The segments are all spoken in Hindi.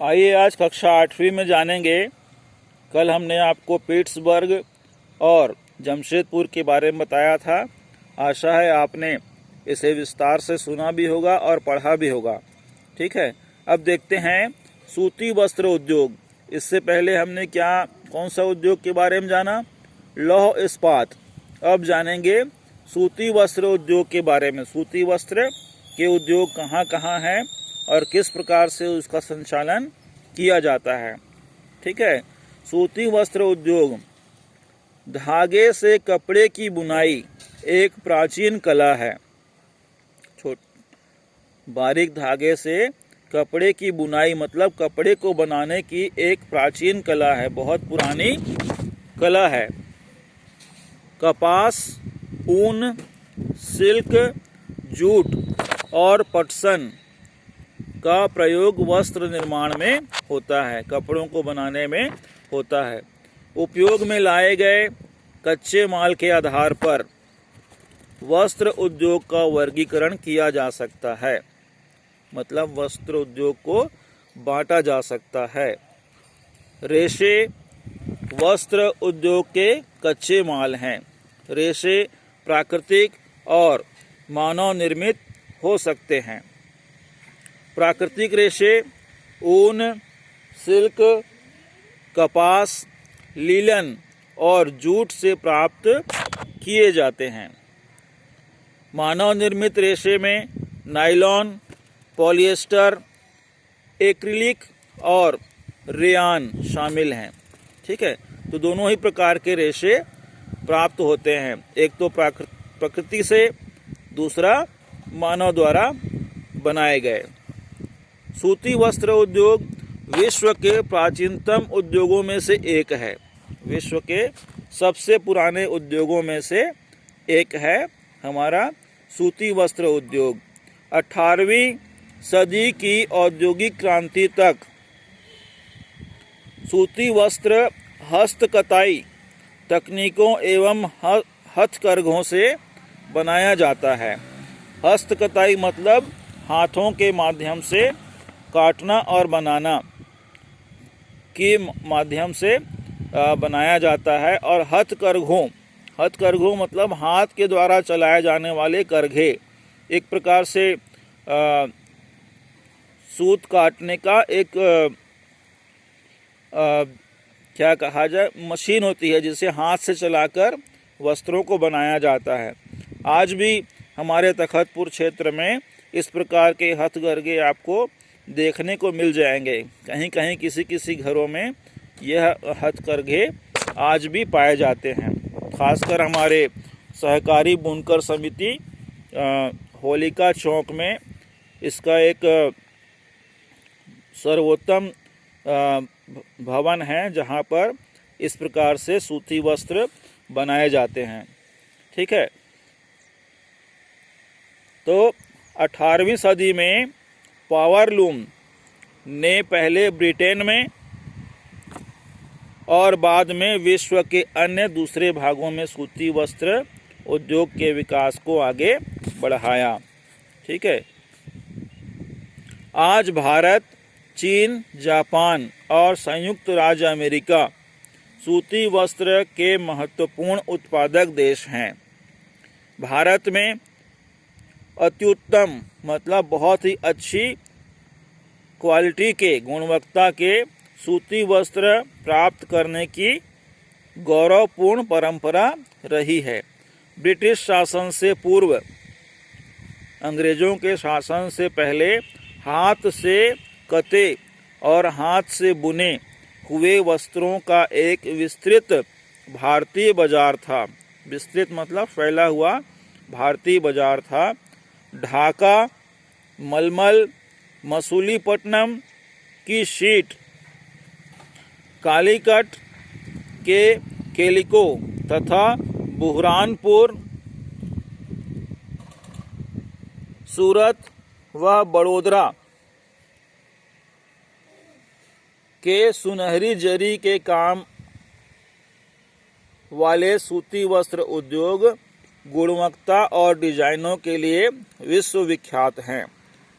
आइए आज कक्षा 8वीं में जानेंगे। कल हमने आपको पिट्सबर्ग और जमशेदपुर के बारे में बताया था। आशा है आपने इसे विस्तार से सुना भी होगा और पढ़ा भी होगा। ठीक है, अब देखते हैं सूती वस्त्र उद्योग। इससे पहले हमने कौन सा उद्योग के बारे में जाना? लौह इस्पात। अब जानेंगे सूती वस्त्र उद्योग के बारे में। सूती वस्त्र के उद्योग कहाँ कहाँ हैं और किस प्रकार से उसका संचालन किया जाता है। ठीक है, सूती वस्त्र उद्योग धागे से कपड़े की बुनाई एक प्राचीन कला है। बारीक धागे से कपड़े की बुनाई मतलब कपड़े को बनाने की एक प्राचीन कला है, बहुत पुरानी कला है। कपास, ऊन, सिल्क, जूट और पटसन का प्रयोग वस्त्र निर्माण में होता है, कपड़ों को बनाने में होता है। उपयोग में लाए गए कच्चे माल के आधार पर वस्त्र उद्योग का वर्गीकरण किया जा सकता है, मतलब वस्त्र उद्योग को बांटा जा सकता है। रेशे वस्त्र उद्योग के कच्चे माल हैं। रेशे प्राकृतिक और मानव निर्मित हो सकते हैं। प्राकृतिक रेशे ऊन, सिल्क, कपास, लीलन और जूट से प्राप्त किए जाते हैं। मानव निर्मित रेशे में नायलॉन, पॉलिएस्टर, एक्रिलिक और रेयान शामिल हैं। ठीक है, तो दोनों ही प्रकार के रेशे प्राप्त होते हैं, एक तो प्रकृति से, दूसरा मानव द्वारा बनाए गए। सूती वस्त्र उद्योग विश्व के प्राचीनतम उद्योगों में से एक है। विश्व के सबसे पुराने उद्योगों में से एक है हमारा सूती वस्त्र उद्योग। 18वीं सदी की औद्योगिक क्रांति तक सूती वस्त्र हस्तकताई तकनीकों एवं हथकरघों से बनाया जाता है। हस्तकताई मतलब हाथों के माध्यम से काटना और बनाना के माध्यम से बनाया जाता है। और हथकरघों मतलब हाथ के द्वारा चलाए जाने वाले करघे, एक प्रकार से सूत काटने का एक क्या कहा जाए, मशीन होती है जिसे हाथ से चलाकर वस्त्रों को बनाया जाता है। आज भी हमारे तखतपुर क्षेत्र में इस प्रकार के हथकरघे आपको देखने को मिल जाएंगे। कहीं कहीं किसी घरों में यह हथकरघे आज भी पाए जाते हैं। खासकर हमारे सहकारी बुनकर समिति होलिका चौक में इसका एक सर्वोत्तम भवन है, जहां पर इस प्रकार से सूती वस्त्र बनाए जाते हैं। ठीक है, तो 18वीं सदी में पावरलूम ने पहले ब्रिटेन में और बाद में विश्व के अन्य दूसरे भागों में सूती वस्त्र उद्योग के विकास को आगे बढ़ाया। ठीक है, आज भारत, चीन, जापान और संयुक्त राज्य अमेरिका सूती वस्त्र के महत्वपूर्ण उत्पादक देश हैं। भारत में अत्युत्तम मतलब बहुत ही अच्छी क्वालिटी के, गुणवत्ता के सूती वस्त्र प्राप्त करने की गौरवपूर्ण परंपरा रही है। ब्रिटिश शासन से पूर्व, अंग्रेजों के शासन से पहले हाथ से कते और हाथ से बुने हुए वस्त्रों का एक विस्तृत भारतीय बाजार था। विस्तृत मतलब फैला हुआ भारतीय बाजार था। ढाका, मलमल, मसूलीपट्टनम की शीट, कालीकट के केलिको तथा बुरहानपुर, सूरत व बड़ोदरा के सुनहरी जरी के काम वाले सूती वस्त्र उद्योग गुणवत्ता और डिजाइनों के लिए विश्व विख्यात हैं।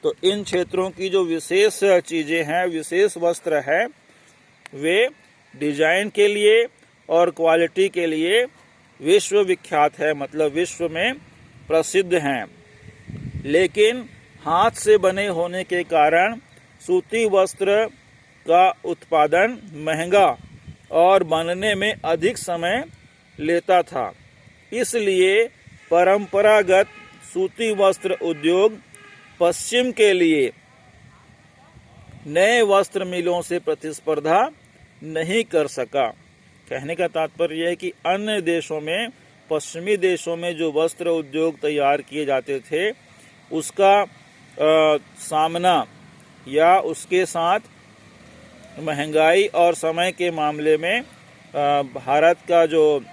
तो इन क्षेत्रों की जो विशेष चीजें हैं, विशेष वस्त्र है, वे डिजाइन के लिए और क्वालिटी के लिए विश्व विख्यात है, मतलब विश्व में प्रसिद्ध हैं। लेकिन हाथ से बने होने के कारण सूती वस्त्र का उत्पादन महंगा और बनने में अधिक समय लेता था। इसलिए परंपरागत सूती वस्त्र उद्योग पश्चिम के लिए नए वस्त्र मिलों से प्रतिस्पर्धा नहीं कर सका। कहने का तात्पर्य है कि अन्य देशों में, पश्चिमी देशों में जो वस्त्र उद्योग तैयार किए जाते थे, उसका सामना या उसके साथ महंगाई और समय के मामले में भारत का जो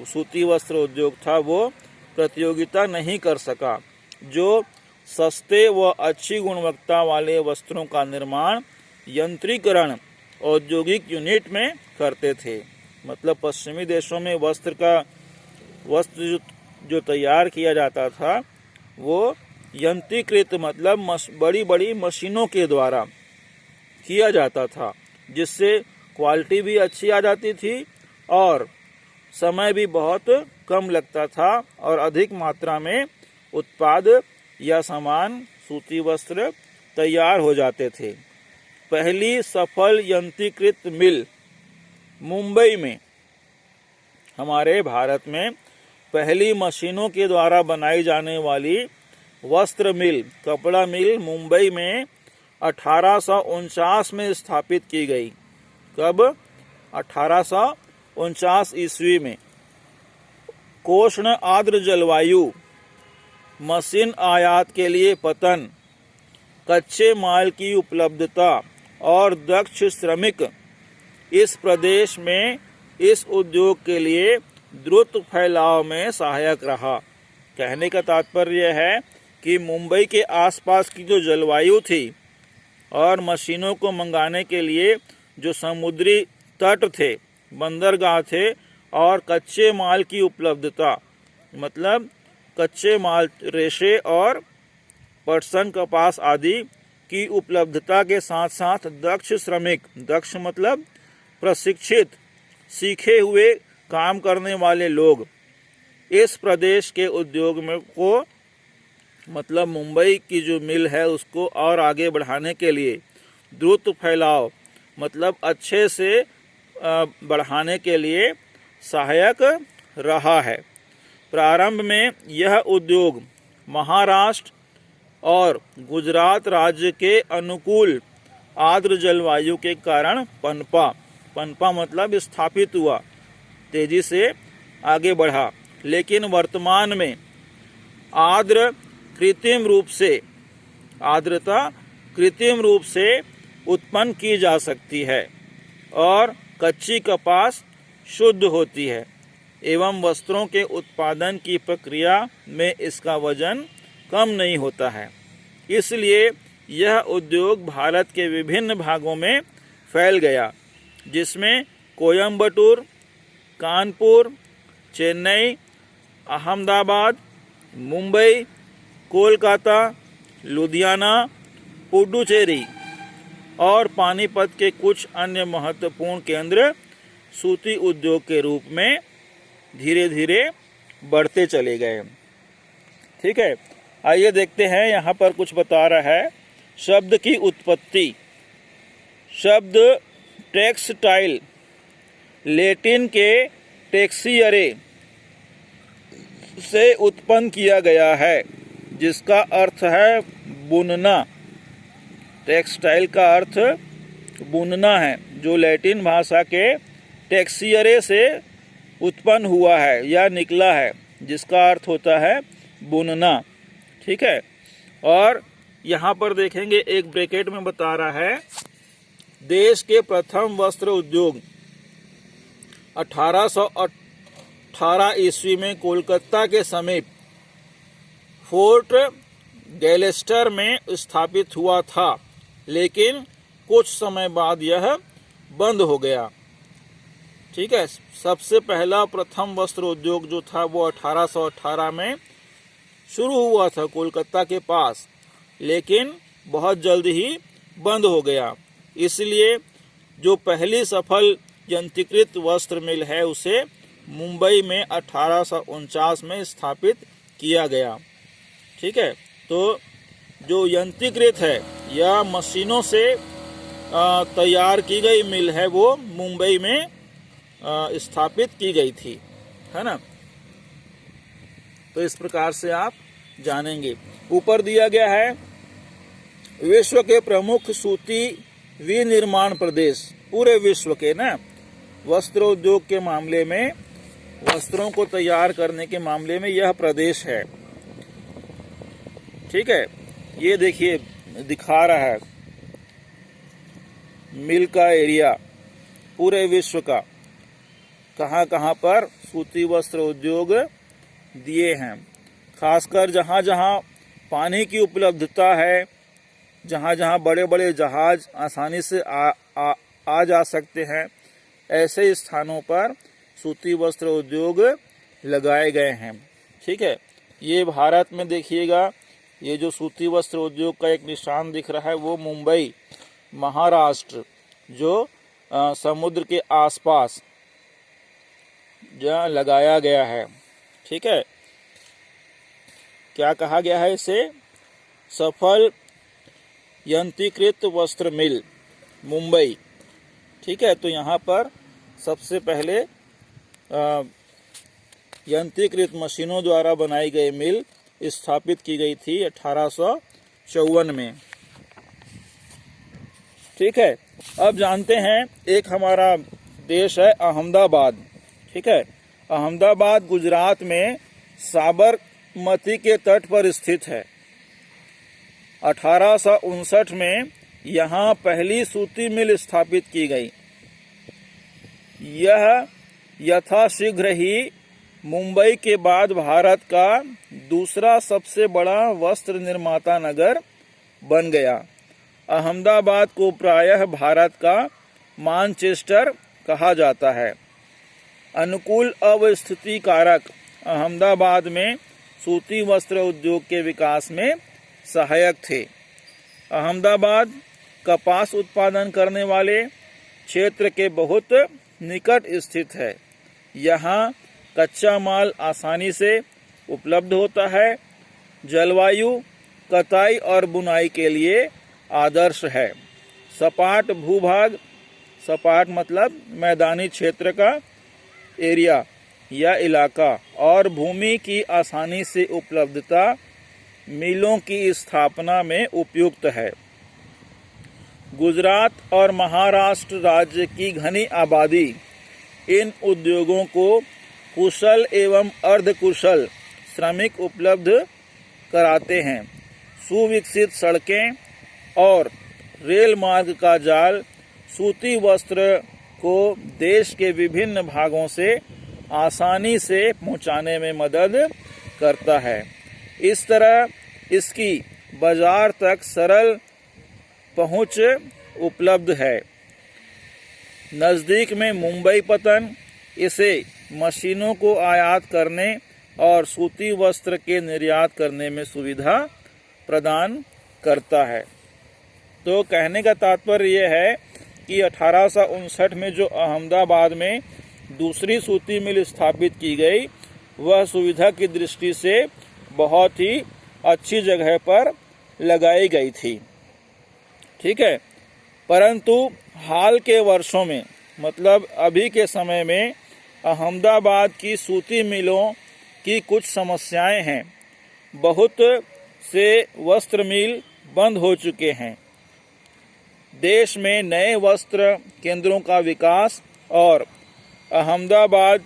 सूती वस्त्र उद्योग था वो प्रतियोगिता नहीं कर सका। जो सस्ते व अच्छी गुणवत्ता वाले वस्त्रों का निर्माण यंत्रीकरण औद्योगिक यूनिट में करते थे। मतलब पश्चिमी देशों में वस्त्र जो तैयार किया जाता था वो यंत्रीकृत, मतलब बड़ी बड़ी मशीनों के द्वारा किया जाता था, जिससे क्वालिटी भी अच्छी आ जाती थी और समय भी बहुत कम लगता था और अधिक मात्रा में उत्पाद या सामान, सूती वस्त्र तैयार हो जाते थे। पहली सफल यंत्रीकृत मिल मुंबई में, हमारे भारत में पहली मशीनों के द्वारा बनाई जाने वाली वस्त्र मिल, कपड़ा मिल मुंबई में 1849 में स्थापित की गई। कब? 1849 ईस्वी में। कोष्ण आर्द्र जलवायु, मशीन आयात के लिए पतन, कच्चे माल की उपलब्धता और दक्ष श्रमिक इस प्रदेश में इस उद्योग के लिए द्रुत फैलाव में सहायक रहा। कहने का तात्पर्य है कि मुंबई के आसपास की जो जलवायु थी और मशीनों को मंगाने के लिए जो समुद्री तट थे, बंदरगाह थे, और कच्चे माल की उपलब्धता, मतलब कच्चे माल, रेशे और पटसन, कपास आदि की उपलब्धता के साथ साथ दक्ष श्रमिक, दक्ष मतलब प्रशिक्षित, सीखे हुए काम करने वाले लोग इस प्रदेश के उद्योग में को, मतलब मुंबई की जो मिल है उसको और आगे बढ़ाने के लिए द्रुत फैलाव, मतलब अच्छे से बढ़ाने के लिए सहायक रहा है। प्रारंभ में यह उद्योग महाराष्ट्र और गुजरात राज्य के अनुकूल आर्द्र जलवायु के कारण पनपा मतलब स्थापित हुआ, तेजी से आगे बढ़ा। लेकिन वर्तमान में आर्द्रता कृत्रिम रूप से उत्पन्न की जा सकती है और कच्ची कपास शुद्ध होती है एवं वस्त्रों के उत्पादन की प्रक्रिया में इसका वजन कम नहीं होता है। इसलिए यह उद्योग भारत के विभिन्न भागों में फैल गया, जिसमें कोयम्बटूर, कानपुर, चेन्नई, अहमदाबाद, मुंबई, कोलकाता, लुधियाना, पुडुचेरी और पानीपत के कुछ अन्य महत्वपूर्ण केंद्र सूती उद्योग के रूप में धीरे धीरे बढ़ते चले गए। ठीक है, आइए देखते हैं, यहाँ पर कुछ बता रहा है शब्द की उत्पत्ति। शब्द टेक्सटाइल लैटिन के टेक्सियरे से उत्पन्न किया गया है, जिसका अर्थ है बुनना। टेक्सटाइल का अर्थ बुनना है, जो लैटिन भाषा के टेक्सियरे से उत्पन्न हुआ है या निकला है, जिसका अर्थ होता है बुनना। ठीक है, और यहाँ पर देखेंगे एक ब्रैकेट में बता रहा है देश के प्रथम वस्त्र उद्योग 1818 ईस्वी में कोलकाता के समीप फोर्ट गैलेस्टर में स्थापित हुआ था, लेकिन कुछ समय बाद यह बंद हो गया। ठीक है, सबसे पहला प्रथम वस्त्र उद्योग जो था वो 1818 में शुरू हुआ था कोलकाता के पास, लेकिन बहुत जल्द ही बंद हो गया। इसलिए जो पहली सफल यंत्रीकृत वस्त्र मिल है उसे मुंबई में 1849 में स्थापित किया गया। ठीक है, तो जो यंत्रीकृत है या मशीनों से तैयार की गई मिल है वो मुंबई में स्थापित की गई थी, है ना। तो इस प्रकार से आप जानेंगे। ऊपर दिया गया है विश्व के प्रमुख सूती विनिर्माण प्रदेश, पूरे विश्व के ना वस्त्रोद्योग के मामले में, वस्त्रों को तैयार करने के मामले में यह प्रदेश है। ठीक है, ये देखिए दिखा रहा है मिल का एरिया पूरे विश्व का, कहाँ कहाँ पर सूती वस्त्र उद्योग दिए हैं। खासकर जहाँ जहाँ पानी की उपलब्धता है, जहाँ जहाँ बड़े बड़े जहाज आसानी से आ जा सकते हैं, ऐसे स्थानों पर सूती वस्त्र उद्योग लगाए गए हैं। ठीक है, ये भारत में देखिएगा, ये जो सूती वस्त्र उद्योग का एक निशान दिख रहा है वो मुंबई महाराष्ट्र, जो समुद्र के आसपास जहाँ लगाया गया है। ठीक है, क्या कहा गया है इसे? सफल यंत्रीकृत वस्त्र मिल मुंबई। ठीक है, तो यहाँ पर सबसे पहले यंत्रीकृत मशीनों द्वारा बनाई गई मिल स्थापित की गई थी 1854 में। ठीक है, अब जानते हैं एक हमारा देश है अहमदाबाद। ठीक है, अहमदाबाद गुजरात में साबरमती के तट पर स्थित है। 1859 में यहाँ पहली सूती मिल स्थापित की गई। यह यथाशीघ्र ही मुंबई के बाद भारत का दूसरा सबसे बड़ा वस्त्र निर्माता नगर बन गया। अहमदाबाद को प्रायः भारत का मानचेस्टर कहा जाता है। अनुकूल अवस्थिति कारक अहमदाबाद में सूती वस्त्र उद्योग के विकास में सहायक थे। अहमदाबाद कपास उत्पादन करने वाले क्षेत्र के बहुत निकट स्थित है। यहाँ कच्चा माल आसानी से उपलब्ध होता है। जलवायु कताई और बुनाई के लिए आदर्श है। सपाट भूभाग, सपाट मतलब मैदानी क्षेत्र का एरिया या इलाका, और भूमि की आसानी से उपलब्धता मिलों की स्थापना में उपयुक्त है। गुजरात और महाराष्ट्र राज्य की घनी आबादी इन उद्योगों को कुशल एवं अर्धकुशल श्रमिक उपलब्ध कराते हैं। सुविकसित सड़कें और रेल मार्ग का जाल सूती वस्त्र को देश के विभिन्न भागों से आसानी से पहुंचाने में मदद करता है। इस तरह इसकी बाजार तक सरल पहुंच उपलब्ध है। नज़दीक में मुंबई पत्तन इसे मशीनों को आयात करने और सूती वस्त्र के निर्यात करने में सुविधा प्रदान करता है। तो कहने का तात्पर्य यह है कि 1859 में जो अहमदाबाद में दूसरी सूती मिल स्थापित की गई, वह सुविधा की दृष्टि से बहुत ही अच्छी जगह पर लगाई गई थी। ठीक है, परंतु हाल के वर्षों में, मतलब अभी के समय में, अहमदाबाद की सूती मिलों की कुछ समस्याएं हैं। बहुत से वस्त्र मिल बंद हो चुके हैं। देश में नए वस्त्र केंद्रों का विकास और अहमदाबाद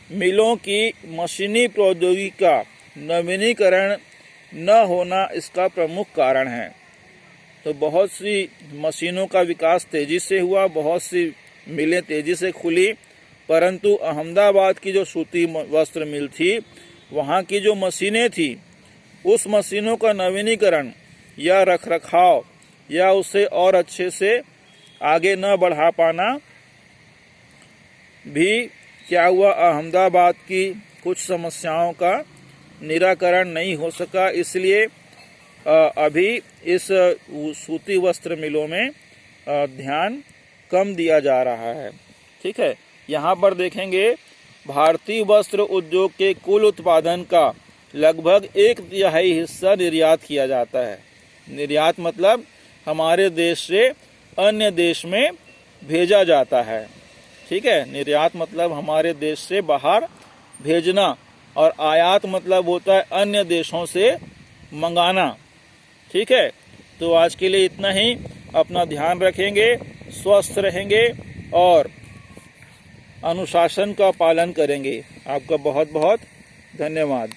मिलों की मशीनी प्रौद्योगिकी का नवीनीकरण न होना इसका प्रमुख कारण है। तो बहुत सी मशीनों का विकास तेजी से हुआ, बहुत सी मिलें तेजी से खुली, परंतु अहमदाबाद की जो सूती वस्त्र मिल थी, वहाँ की जो मशीनें थी, उस मशीनों का नवीनीकरण या रखरखाव या उसे और अच्छे से आगे न बढ़ा पाना भी क्या हुआ, अहमदाबाद की कुछ समस्याओं का निराकरण नहीं हो सका। इसलिए अभी इस सूती वस्त्र मिलों में ध्यान कम दिया जा रहा है। ठीक है, यहाँ पर देखेंगे भारतीय वस्त्र उद्योग के कुल उत्पादन का लगभग 1/3 हिस्सा निर्यात किया जाता है। निर्यात मतलब हमारे देश से अन्य देश में भेजा जाता है। ठीक है, निर्यात मतलब हमारे देश से बाहर भेजना, और आयात मतलब होता है अन्य देशों से मंगाना। ठीक है, तो आज के लिए इतना ही। अपना ध्यान रखेंगे, स्वस्थ रहेंगे और अनुशासन का पालन करेंगे। आपका बहुत बहुत धन्यवाद।